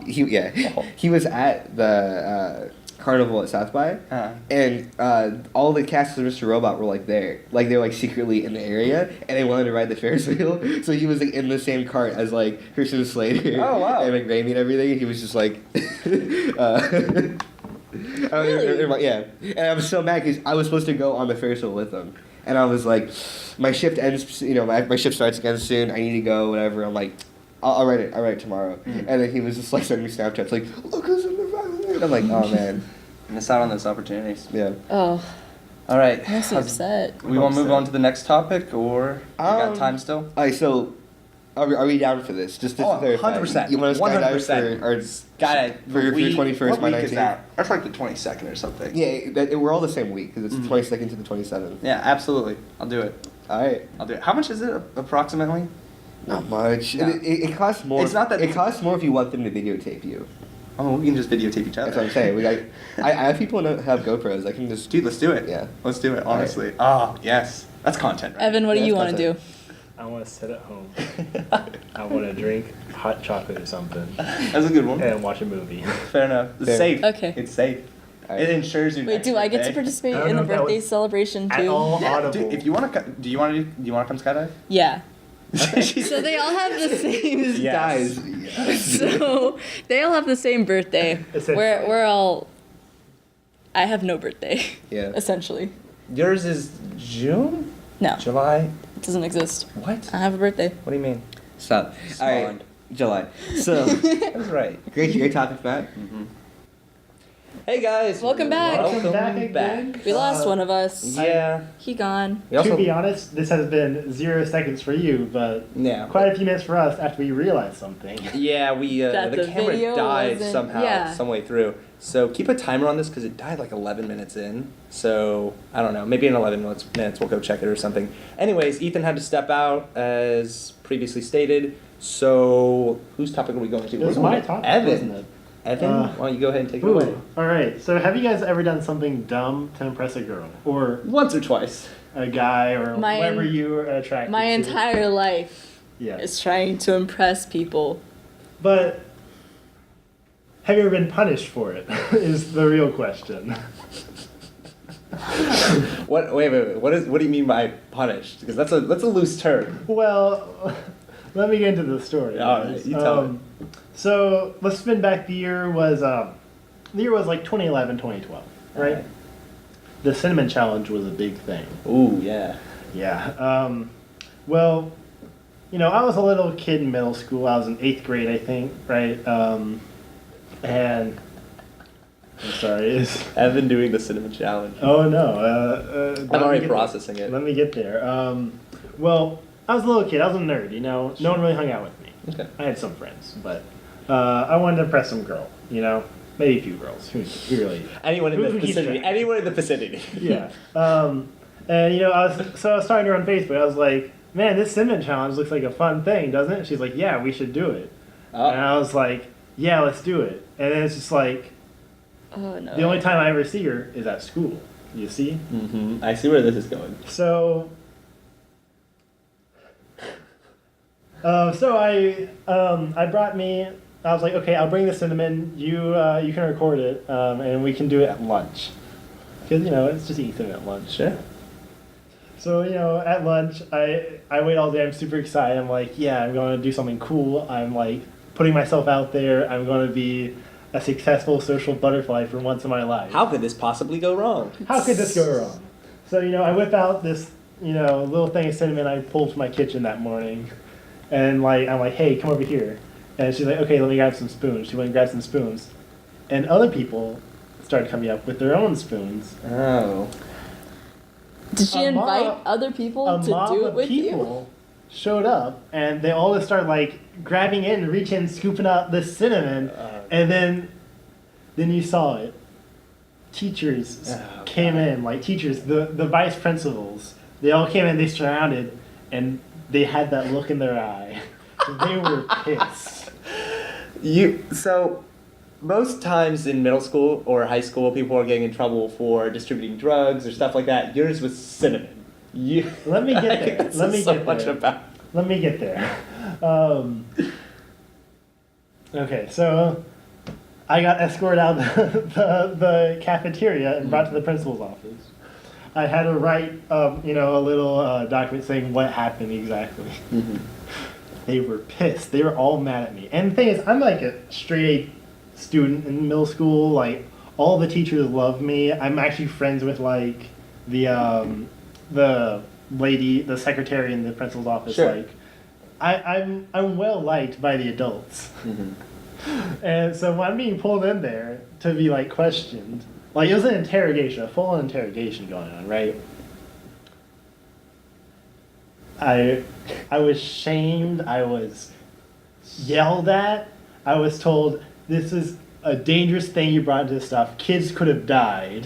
he was at the carnival at South by, and all the cast of Mr. Robot were like there, like they were like secretly in the area, and they wanted to ride the Ferris wheel. So he was like in the same cart as like Christian Slater, oh wow, and like Raimi and everything. And he was just like, Really? yeah. And I was so mad because I was supposed to go on the Ferris wheel with him, and I was like, my shift ends, my shift starts again soon. I need to go, whatever. I'm like, I'll write it tomorrow. And then he was just like sending me Snapchats like, look who's in the front. And I'm like, oh man. Miss out on those opportunities. Yeah. Oh, All right. I'm so upset. We want to move on to the next topic, or we got time still? All right, so are we down for this? Just to clarify. 100%. You want to skydive for your 21st, my 19th? That's like the 22nd or something. Yeah, we're all the same week because it's the 22nd to the 27th. Yeah, absolutely. I'll do it. All right. I'll do it. How much is it approximately? Not much. No. It costs more. It's not that. It costs more if you want them to videotape you. Oh, we can just videotape each other. That's what I'm saying. I have people who have GoPros. I can just. Dude, let's do it. Yeah. Let's do it. Honestly. Oh yes, that's content. Right? Evan, what do you want to do? I want to sit at home. I want to drink hot chocolate or something. That's a good one. And watch a movie. Fair enough. It's Fair. safe. Okay. It's safe. Right. It ensures you. Wait, do I get to participate I don't in know the if that birthday was celebration At too? all Yeah, audible. dude, if you want to, do you want to come skydiving? Yeah. So So they all have the same. Yes. Guys. So they all have the same birthday. Essentially. We're all. I have no birthday. Yeah. Essentially, Yours is June, no, July. it doesn't exist. What? I have a birthday. What do you mean? Stop. All right. Spawned. July. So That's right. great topic, Matt. Hey guys. Welcome back. Welcome back again. We lost one of us. Yeah. He gone. We also, To be honest, this has been 0 seconds for you, but yeah. quite a few minutes for us after we realized something. Yeah, we That the the camera video died wasn't- somehow, yeah. some way through. So keep a timer on this because it died like 11 minutes in. So I don't know, maybe in 11 minutes we'll go check it or something. Anyways, Ethan had to step out as previously stated. So whose topic are we going to? It was We're my going to topic, Evan. wasn't it? Evan, why don't you go ahead and take it Ooh, away? all right. So, have you guys ever done something dumb to impress a girl or Once or twice. a guy or My whoever en- you are attracted My to? entire life Yeah. is trying to impress people. But have you ever been punished for it? Is the real question. What? Wait. What do you mean by punished? Because that's a loose term. Well, let me get into the story. All right, you tell me. So let's spin back. The year was like 2011, 2012, right? Alright. The cinnamon challenge was a big thing. Ooh, yeah. Yeah. Well, I was a little kid in middle school. I was in 8th grade, I think, right? And I'm sorry. Evan doing the cinnamon challenge. Oh no. I'm already processing it. Let me get there. Well, I was a little kid. I was a nerd. No one really hung out with me. Okay. I had some friends, but I wanted to impress some girl. Maybe a few girls. Who really? Anyone in Who the keeps vicinity. track? Anyone in the vicinity. Yeah. And I was starting her on Facebook. I was like, man, this cinnamon challenge looks like a fun thing, doesn't it? She's like, yeah, we should do it. Oh. And I was like, yeah, let's do it. And then it's just like, Oh no. the only time I ever see her is at school. You see? Mm-hmm. I see where this is going. So I brought me. I was like, okay, I'll bring the cinnamon. You can record it, and we can do it at lunch. Because it's just Ethan at lunch. Sure. So at lunch, I wait all day. I'm super excited. I'm like, yeah, I'm going to do something cool. I'm like putting myself out there. I'm going to be a successful social butterfly for once in my life. How could this possibly go wrong? How could this go wrong? So, I whip out this, little thing of cinnamon I pulled from my kitchen that morning. And, I'm like, hey, come over here. And she's like, okay, let me grab some spoons. She went and grabbed some spoons. and other people started coming up with their own spoons. Oh. Did she A invite mob- other people A to mob do it of with you? people showed up, and they all just started like grabbing in, reaching, scooping out this cinnamon, and then you saw it. Teachers came in, like teachers, the vice principals. They all came in, they surrounded, and they had that look in their eye. They were pissed. So most times in middle school or high school, people are getting in trouble for distributing drugs or stuff like that. Yours was cinnamon. Let me get I think there. that's Let me so get much there. about. Let me get there. Okay, so I got escorted out of the cafeteria and brought to the principal's office. I had to write, a little document saying what happened exactly. Mm-hmm. They were pissed. They were all mad at me. And the thing is, I'm like a straight A student in middle school. Like, all the teachers love me. I'm actually friends with like the lady, the secretary in the principal's office. Sure. Like, I'm well liked by the adults. Mm-hmm. And so when I'm being pulled in there to be like questioned, like it was an interrogation, a full-on interrogation going on, right? I was shamed, I was yelled at, I was told this is a dangerous thing you brought into this stuff. Kids could have died.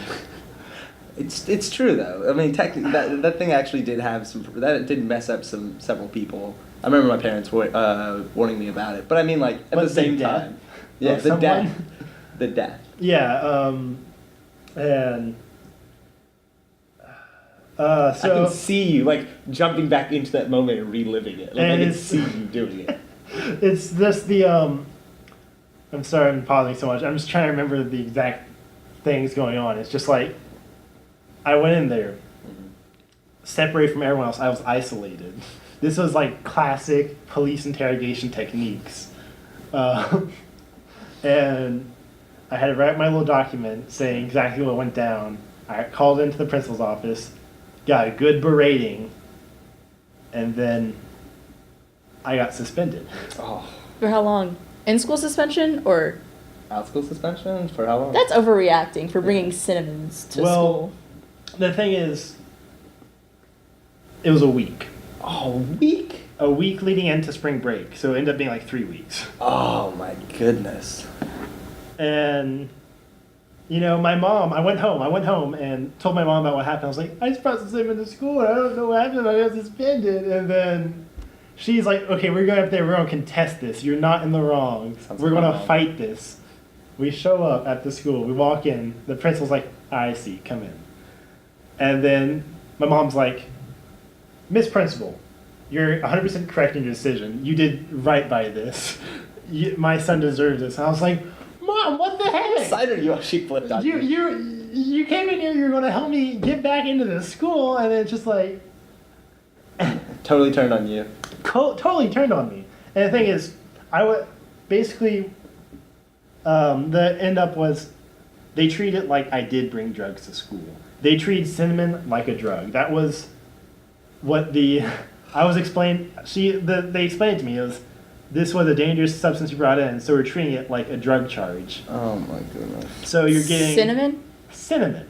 It's true though. I mean, technically, that thing actually did have some. That did mess up several people. I remember my parents warning me about it. But I mean, like at What, the same the death time, yeah, of the death, someone? the death. Yeah, and I so can see you like jumping back into that moment and reliving it. Like, I And can it's- see you doing it. it's just the I'm sorry I'm pausing so much. I'm just trying to remember the exact things going on. It's just like I went in there, separated from everyone else. I was isolated. This was like classic police interrogation techniques, and I had to write my little document saying exactly what went down. I called into the principal's office, got a good berating, and then I got suspended. Oh, For how long? In school suspension or out school suspension for how long? that's overreacting for bringing cinnamons to Well, school. The thing is, it was a week. Oh, week. A week leading into spring break, so it ended up being like 3 weeks. Oh my goodness. And, you know, my mom, I went home and told my mom about what happened. I was like, I just brought some cinnamon to school, I don't know what happened, I got suspended. And then she's like, okay, we're going up there, we're going to contest this, you're not in the wrong, Sounds we're going to fun. fight this. We show up at the school, we walk in, the principal's like, I see, come in. And then my mom's like, Miss Principal, you're 100% correct in your decision. You did right by this. My son deserves this. And I was like, Mom, what the What heck? side are you on? She flipped on You came in here, you're going to help me get back into the school, and it's just like, Totally turned on you. totally turned on me. And the thing is, I would basically, the end up was, they treat it like I did bring drugs to school. They treated cinnamon like a drug. That was what I was explained. They explained to me this was a dangerous substance you brought in, so we're treating it like a drug charge. Oh my goodness. So you're getting Cinnamon? cinnamon.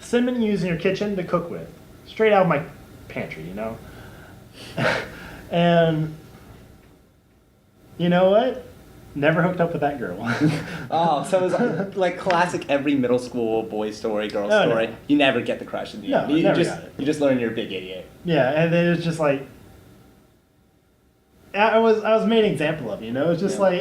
Cinnamon you use in your kitchen to cook with, straight out of my pantry, you know. And you know what? Never hooked up with that girl. Oh, so it was like classic every middle school boy story, girl Oh, story. no. You never get the crush in the No, end. You never just got it. you just learn you're a big idiot. Yeah, and then it was just like I was made an example of, you know. It was just Yeah. like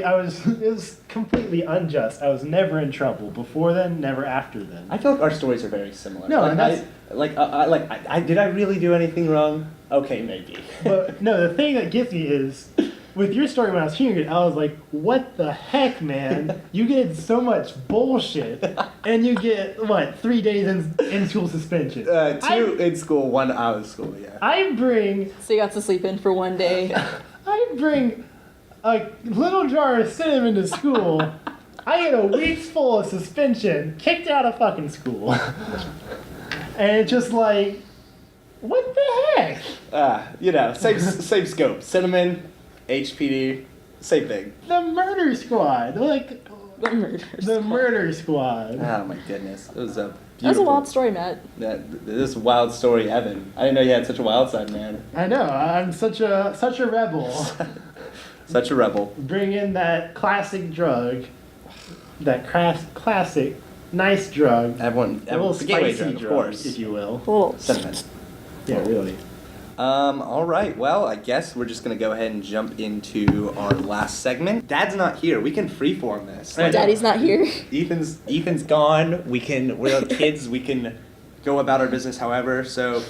it was completely unjust. I was never in trouble before then, never after then. I feel like our stories are very similar. No, like, and that's- did I really do anything wrong? Okay, maybe. But no, the thing that gets me is with your story when I was hearing it, I was like, what the heck, man? You get so much bullshit and you get what, 3 days in school suspension. 2 in school, 1 out of school. Yeah. I bring So you got to sleep in for one day. I bring a little jar of cinnamon to school. I get a week's full of suspension, kicked out of fucking school. And it's just like, what the heck? Same scope. Cinnamon, HPD, same thing. The murder squad. Like, The murder. The Squad. Murder Squad. Oh my goodness, it was a beautiful. That was a wild story, Matt. This wild story, Evan. I didn't know you had such a wild side, man. I know. I'm such a rebel. Such a rebel. Bring in that classic drug. That classic, nice drug. Everyone, A little the gateway spicy drug, drug, of course. if you will. A little. Sentiment. Yeah, really. All right. Well, I guess we're just gonna go ahead and jump into our last segment. Dad's not here. We can freeform this. I know. Daddy's not here. Ethan's gone. We're kids. We can go about our business however. So,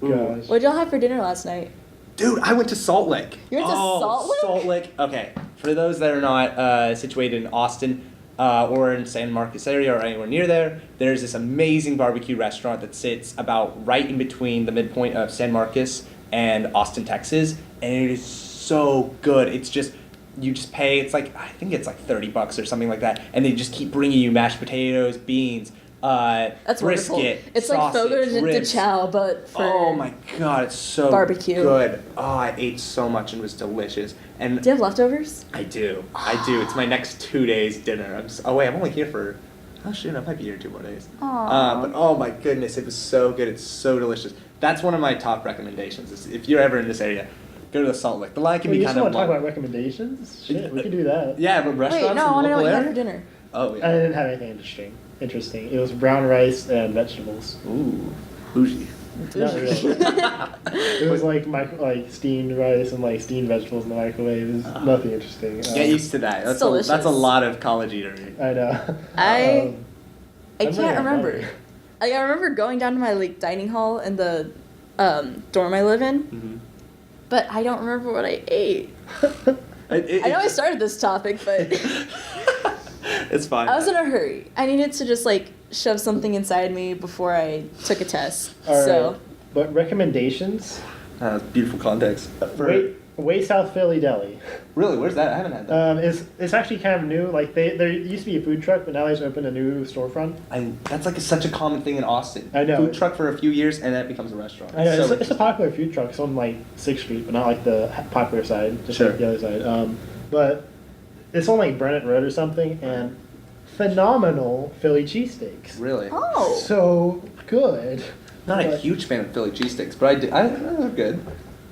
ooh. Gosh. What did y'all have for dinner last night? Dude, I went to Salt Lake. You went to Salt Lake? Salt Lake. Okay. For those that are not situated in Austin or in San Marcos area or anywhere near there, there's this amazing barbecue restaurant that sits about right in between the midpoint of San Marcos and Austin, Texas, and it is so good. It's just you just pay. It's like I think it's like $30 or something like that, and they just keep bringing you mashed potatoes, beans. That's brisket, wonderful. It's sausage, like Fogo de ribs. Chao, but for Oh my god, it's so barbecue. good. Oh, I ate so much and it was delicious. And Do you have leftovers? I do. It's my next 2 days dinner. Oh wait, I'm only here for. Oh shoot, I might be here 2 more days. Aw. But oh my goodness, it was so good. It's so delicious. That's one of my top recommendations. Is if you're ever in this area, go to the Salt Lake. The line can Wait, be you kind still of want to talk long. about recommendations? Shit, we could do that. Yeah, but restaurants Wait, no, I in want the to know local what you had area. for dinner. Oh I yeah. didn't have anything interesting. It was brown rice and vegetables. Ooh, bougie. Not really. It was like steamed rice and like steamed vegetables in the microwave. It was nothing interesting. Get used to that. That's delicious. that's a lot of college eatery. I know. I I'm running can't out of remember. money. Like, I remember going down to my like dining hall in the dorm I live in, Mm-hmm. but I don't remember what I ate. I I know I started this topic, but It's fine. I was in a hurry. I needed to just like shove something inside me before I took a test. All So right. But recommendations? Beautiful context. Way South Philly Deli. Really, where's that? I haven't had that. It's actually kind of new. Like there used to be a food truck, but now they've opened a new storefront. That's like such a common thing in Austin. I know. Food truck for a few years and then it becomes a restaurant. I know So it's a popular food truck. It's on like 6th Street, but not like the popular side, just Sure. like the other side. But it's on like Burnett Road or something, and phenomenal Philly cheesesteaks. Really? oh, So good. Not a But huge fan of Philly cheesesteaks, but they're good.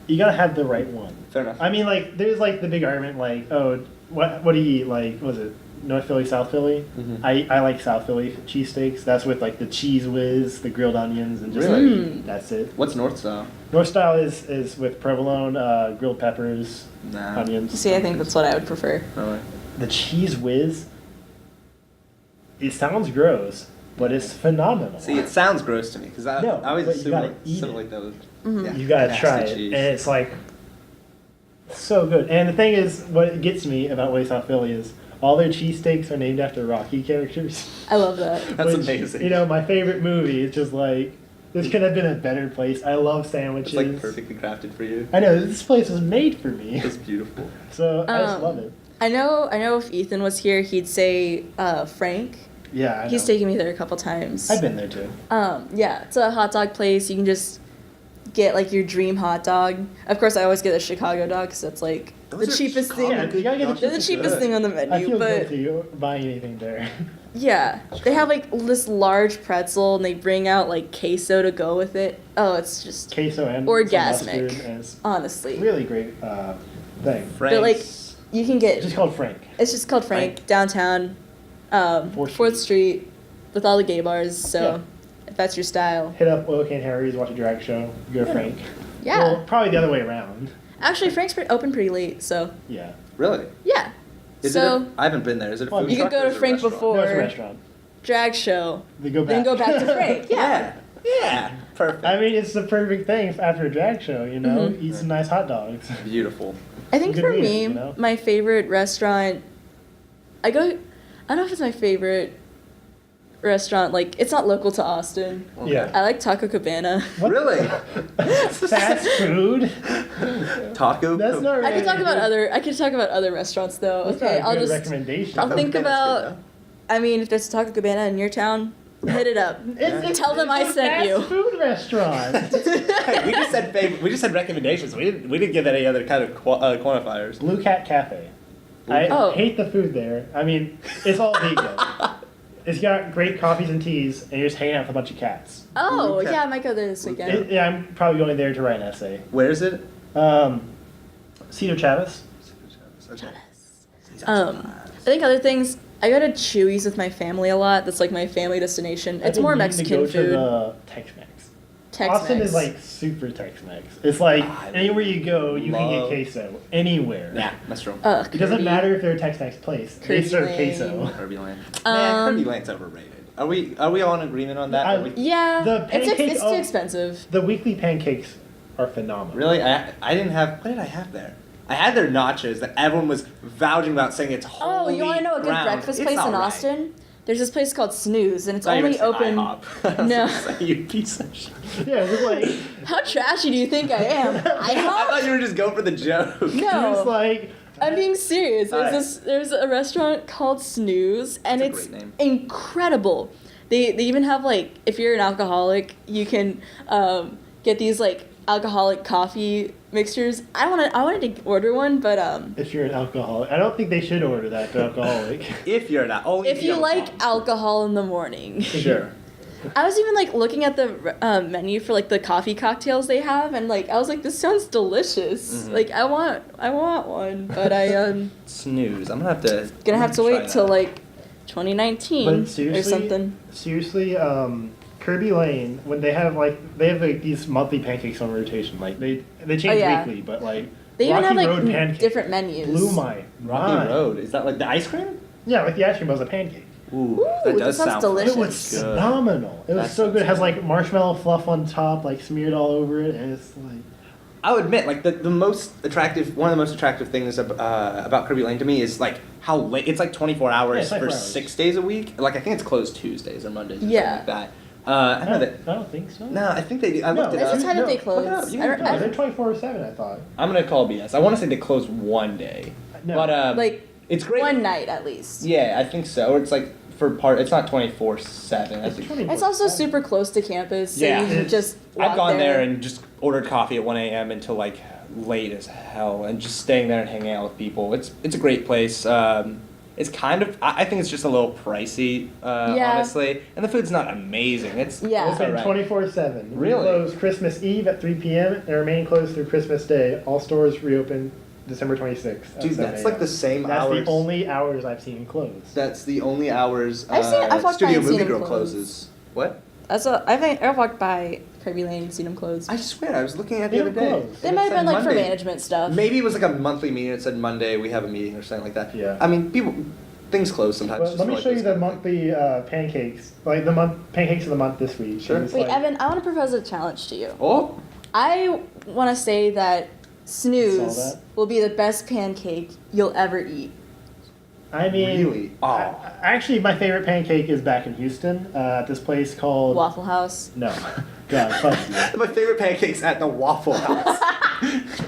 You gotta have the right one. Fair enough. I mean, like, there's like the big argument, like, oh, what do you eat? Like, was it North Philly, South Philly? Mhm. I like South Philly cheesesteaks. That's with like the cheese whiz, the grilled onions, and just Really? like, that's it. What's North Style? North style is with provolone, grilled peppers, Nah. onions. see, I think that's what I would prefer. No way. The cheese whiz. It sounds gross, but it's phenomenal. See, it sounds gross to me because I No, always but you assume gotta like eat something it. like that. Mhm. Yeah, You gotta nasty try it, cheese. and it's like so good. And the thing is, what gets me about Way South Philly is all their cheesesteaks are named after Rocky characters. I love that. That's Which, amazing. You know, my favorite movie. It's just like this could have been a better place. I love sandwiches. It's like perfectly crafted for you. I know this place was made for me, It's beautiful. so I just Um, love it. I know if Ethan was here, he'd say Frank. Yeah, I He's know. taken me there a couple times. I've been there too. Yeah, it's a hot dog place. You can just get like your dream hot dog. Of course, I always get a Chicago dog because that's like Those the are cheapest Chicago thing. Yeah, you gotta get dogs They're are the cheapest good. thing on the I menu, feel but guilty buying anything there. yeah, they have like this large pretzel and they bring out like queso to go with it. Oh, it's just Queso and some Orgasmic. mustard, and it's honestly. really great thing. But like Frank's. you can It's get just called Frank. it's just called Frank downtown, 4th 4th Street, with all the gay bars. So Yeah. if that's your style, Hit up Oil Can Harry's, watch a drag show, go to Frank. yeah. Well, probably the other way around. Actually, Frank's open pretty late, so Yeah. Really? yeah. Is so it I haven't been there. Is it a Well, food you could truck go or to is it a Frank restaurant? before No, it's a restaurant. drag show, They go back. then go back to Frank. Yeah. Yeah. Perfect. I mean, it's the perfect thing after a drag show, you know? Mhm. Eat some nice hot dogs. Beautiful. I think Good for meals, me, you know? my favorite restaurant, I don't know if it's my favorite restaurant. Like, it's not local to Austin. Yeah. I like Taco Cabana. What? Really? Fast food? Taco. That's not I could talk about Really? other restaurants though. That's Okay, not a I'll good just recommendation. I'll think Cabana's about. good, I mean, if there's a Taco Cabana in your town, hit it up. Tell them I it's a sent fast you. food restaurant. Hey, we just said recommendations. We didn't give any other kind of quantifiers. Blue Cat Cafe. I Oh. hate the food there. I mean, it's all vegan. It's got great coffees and teas, and you're just hanging out with a bunch of cats. Oh, Okay. yeah, I might go there this weekend. Yeah, I'm probably going there to write an essay. Where is it? Cedar Chavez. Okay. I think other things, I go to Chewy's with my family a lot. That's like my family destination. It's more Mexican to food. the Tex-Mex. Tex-Mex. Austin is like super Tex-Mex. It's like I anywhere you go, you can love- get queso. Anywhere. Yeah, that's true. It doesn't matter if they're a Tex-Mex place. They Kirby serve Lane. queso. Kirby Land. Man, Kirby Land's overrated. Are we all in agreement on that? I- Are we- Yeah, The pancake it's too of- expensive. The weekly pancakes are phenomenal. Really? I didn't have. What did I have there? I had their nachos that everyone was vouching about, saying it's Oh, holy you want to know a good ground. breakfast It's place in alright. Austin? There's this place called Snooze, and it's I thought you only were gonna say open. IHOP. I was No. gonna say, you piece of shit. Yeah, it's like How trashy do you think I am? I thought IHOP? you were just going for the joke. No. it's like I'm being serious. Alright. There's a restaurant called Snooze, and That's a it's great name. incredible. They even have like, if you're an alcoholic, you can get these like alcoholic coffee mixtures. I wanted to order one, but if you're an alcoholic, I don't think they should order that to alcoholic. If you're not, only if you don't like want. alcohol in the morning. Sure. I was even like looking at the menu for like the coffee cocktails they have, and like I was like, this sounds delicious. Mhm. Like I want one, but I Snooze. I'm gonna have to. gonna have to try wait till that. like 2019 But or seriously, something. Kirby Lane, when they have like these monthly pancakes on rotation, like they change Oh, yeah. weekly, but like They even Rocky have like Road pancake different menus. blew my Rocky mind. Road. Is that like the ice cream? Yeah, like the ice cream was a pancake. Ooh, Ooh, that that does sounds sound delicious. It was good. phenomenal. It was That so good. It has sounds like marshmallow fluff on top, like smeared all over it, and it's like I'll admit, like one of the most attractive things about Kirby Lane to me is like how late. It's like 24 hours Yeah, it's 24 for hours. 6 days a week. Like I think it's closed Tuesdays or Mondays. Or Yeah. something like that. I know that. I don't think so. No, I think they do. I No, looked it That's up. the time that they No, close. look it up. You I can don't- No, I- they're 24/7. I thought. I'm gonna call BS. I want to say they close one day, No. but like it's great. one night at least. Yeah, I think so. Or it's like for part. It's not 24/7. I think. It's also super close to campus, so Yeah. you can It's- just I've walk gone there and just ordered coffee at 1 a.m. until like late as hell, and just staying there and hanging out with people. It's a great place. It's kind of I think it's just a little pricey, Yeah. honestly, and the food's not amazing. It's Yeah. it's Open alright. 24/7. We Really? close Christmas Eve at 3 p.m. and remain closed through Christmas Day. All stores reopen December 26th. at Dude, 7 that's like a.m. the same That's hours. the only hours I've seen closed. That's the only hours. I've walked by Studio and seen Movie them Girl close. closes. What? I've walked by Kirby Lane and seen them close. I swear, I was looking at They the other don't day. close. They and might it have said been like for Monday. management stuff. Maybe it was like a monthly meeting. It said Monday we have a meeting or something like that. Yeah. I mean, things close sometimes. Well, just let for, me like, show you those the kind of things. monthly pancakes, like the pancakes of the month this week. Sure. It's Wait, like- Evan, I want to propose a challenge to you. Oh, I want to say that Saw Snooze that. will be the best pancake you'll ever eat. I mean, Really? Oh. actually, my favorite pancake is back in Houston at this place called. Waffle House. No, God, fuck you. my favorite pancakes at the Waffle House.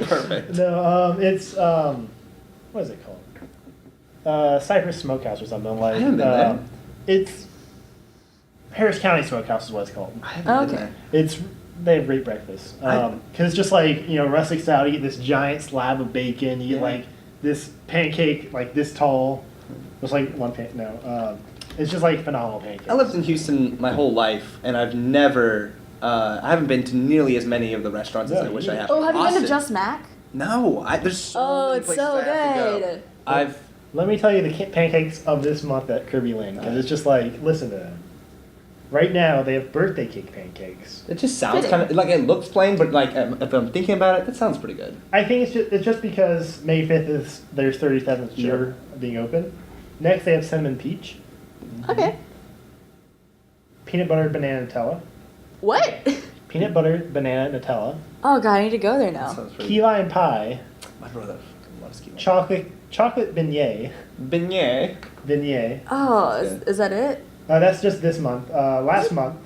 Perfect. No, it's what is it called? Cypress Smokehouse or something like. I haven't been there. It's Harris County Smokehouse is what it's called. I haven't been Okay. there. They have great breakfast. I- Because it's just like rustic style. You get this giant slab of bacon. You get Yeah. like this pancake like this tall. It's like one pan. No, it's just like phenomenal pancakes. I lived in Houston my whole life, and I've never. I haven't been to nearly as many of the restaurants as No, I wish you I didn't. had. Oh, have you been Austin. to Just Mac? No, there's so Oh, many it's places so I have to go. good. I've Let me tell you the pancakes of this month at Kirby Lane because it's just like listen to them. Right now they have birthday cake pancakes. it just sounds Fitting. kind of like it looks plain, but like if I'm thinking about it, that sounds pretty good. I think it's just because May 5th is their 37th year Sure. being open. Next they have cinnamon peach, Okay. peanut butter banana Nutella, What? peanut butter banana Nutella, Oh god, I need to go there That now. sounds pretty key lime pie, My brother fucking loves key lime. chocolate beignet. Beignet. Oh, That's is that it? That's just this month. Last month,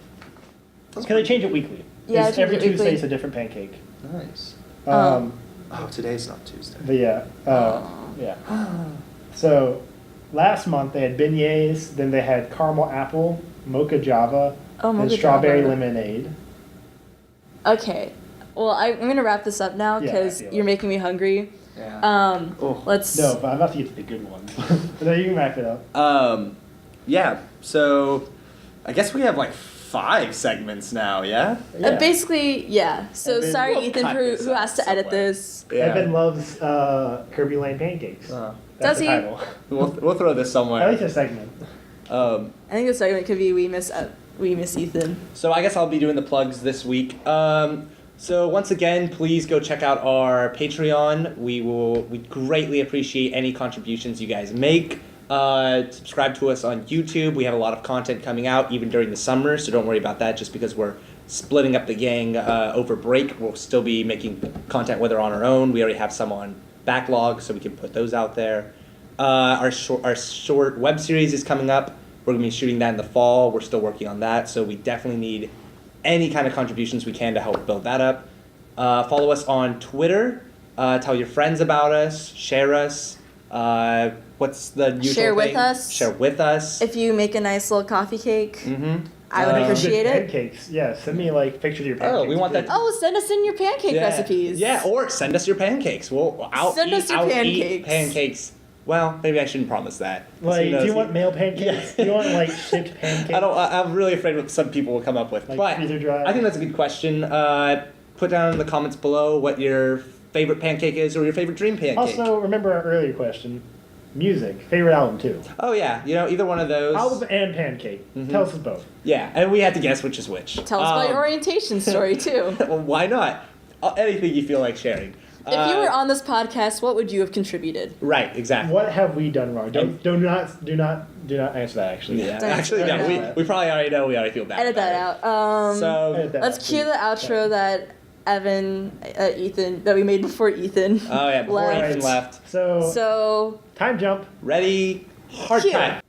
That's because they change it weekly. Yeah, It's they change every it Tuesday weekly. it's a different pancake. Nice. Um, Oh, today's not Tuesday. but yeah, yeah. So last month they had beignets, then they had caramel apple, mocha java, Oh, and mocha strawberry java. lemonade. Okay. Well, I'm gonna wrap this up now Yeah, I because feel you're it. making me hungry. Yeah. Let's. No, but I'm about to get to the good ones. No, you can wrap it up. Yeah. So, I guess we have like 5 segments now. Yeah. Basically, yeah. So And then sorry, we'll Ethan, cut who this has to out edit somewhere. this. Evan loves Kirby Lane pancakes. Uh, That's Does the he? title. we'll throw this somewhere. At least a segment. I think the segment could be We Miss Ethan. So I guess I'll be doing the plugs this week. So once again, please go check out our Patreon. We greatly appreciate any contributions you guys make. Subscribe to us on YouTube. We have a lot of content coming out even during the summer, so don't worry about that. Just because we're splitting up the gang over break, we'll still be making content whether on our own. We already have some on backlog, so we can put those out there. Our short web series is coming up. We're going to be shooting that in the fall. We're still working on that, so we definitely need any kind of contributions we can to help build that up. Follow us on Twitter. Tell your friends about us. Share us. What's the usual Share with thing? us. Share with us. If you make a nice little coffee cake, Mm-hmm. I would appreciate it. Pancakes. Yeah, send me like pictures of your pancakes. we want that. Oh, send us in your pancake recipes. Yeah, or send us your pancakes. Send us your I'll pancakes. eat pancakes. Well, maybe I shouldn't promise that. 'Cause Like, who do knows? you want male pancakes? Do you want like shipped pancakes? I'm really afraid what some people will come up with. Like but freezer dry? I think that's a good question. Put down in the comments below what your favorite pancake is or your favorite dream pancake. Also, remember our earlier question. Music. Favorite album too. Oh yeah, either one of those. Album and pancake. Mhm. Tell us both. Yeah, and we had to guess which is which. Tell us about your orientation story too. Well, why not? Anything you feel like sharing. If you were on this podcast, what would you have contributed? Right, exactly. What have we done wrong? Do not answer that. Actually. Yeah, Don't actually, answer no. that. We probably already know. We already feel bad. Edit that about out. it. So. Edit that Let's out, cue please. the outro that Ethan, that we made before Ethan. Oh yeah, before left. Ethan left. So time jump. Ready, hard Cue. time.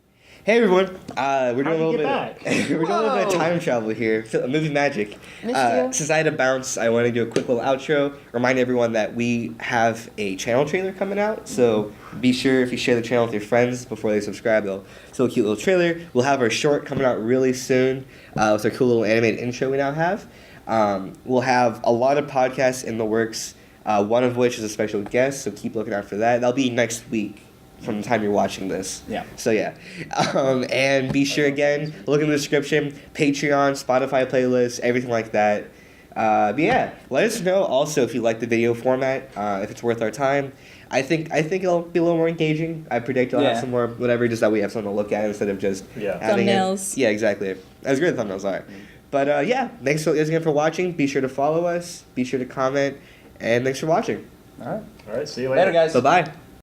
Hey everyone, we're doing a How'd you little get bit. back? We're doing a little bit of Whoa. time travel here. Movie magic. Missed you. Since I had to bounce, I want to do a quick little outro. Remind everyone that we have a channel trailer coming out. So be sure if you share the channel with your friends before they subscribe, they'll see a cute little trailer. We'll have our short coming out really soon with our cool little animated intro we now have. We'll have a lot of podcasts in the works. One of which is a special guest, so keep looking out for that. That'll be next week from the time you're watching this. Yeah. So yeah. And be sure again, look in the description, Patreon, Spotify playlist, everything like that. But yeah, let us know also if you like the video format, if it's worth our time. I think it'll be a little more engaging. I predict it'll have some more whatever, just that we have something to look at instead of just having Thumbnails. it. Yeah, exactly. As great as thumbnails are. But yeah, thanks again for watching. Be sure to follow us. Be sure to comment. And thanks for watching. All right. All right. See you Later, guys. Bye-bye.